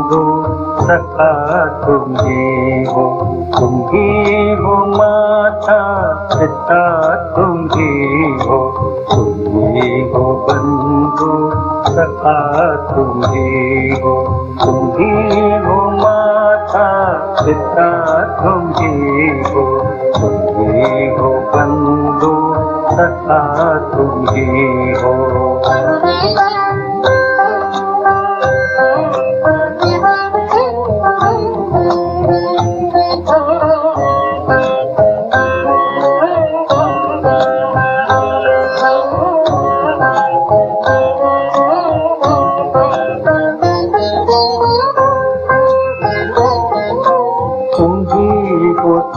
बंधु सखा तुम ही हो माता पिता तुम ही हो बंधु सखा तुम ही हो माता पिता तुम ही हो बंधु सखा तुम ही हो।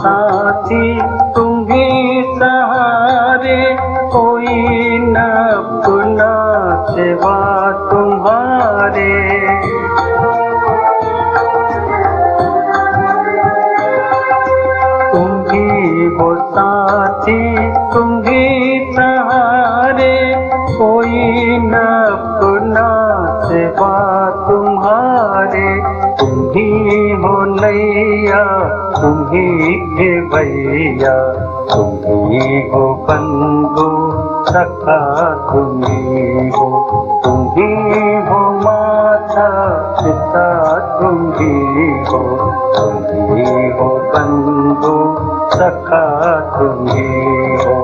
साथी तुम ही सहारे कोई न अपना सिवा तुम्हारे। तुम ही हो साथी तुम ही सहारे कोई न अपना सिवा तुम्हारे। तुम ही हो नैया तुम ही थे भैया तुम ही हो बंधु सखा तुम ही हो माता पिता तुम ही हो बंधु सखा तुम ही हो।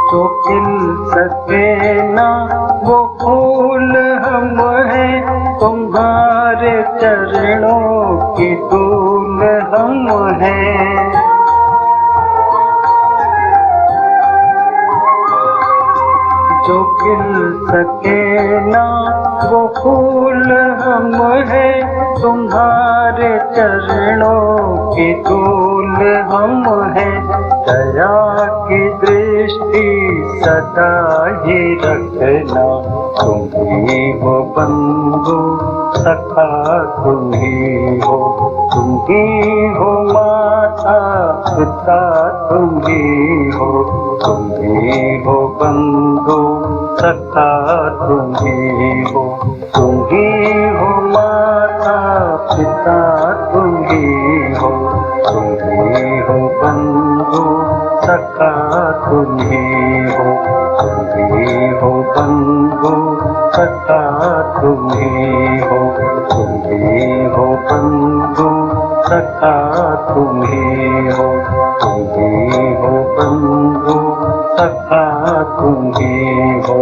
जो खिल सके ना वो फूल हम हैं तुम्हारे चरणों की धूल हम हैं। जो खिल सके ना वो फूल हम हैं तुम्हारे चरणों की धूल हम हैं। दया की दृष्टि सदा ही रखना तुम ही हो बंधु सखा तुम ही हो माता पिता तुम ही हो बंधु सखा तुम ही हो माता पिता तुम ही हो बंधु सखा तुम ही हो बंधु सखा तुम ही हो बंधु सखा तुम ही हो बंधु सखा तुम ही हो।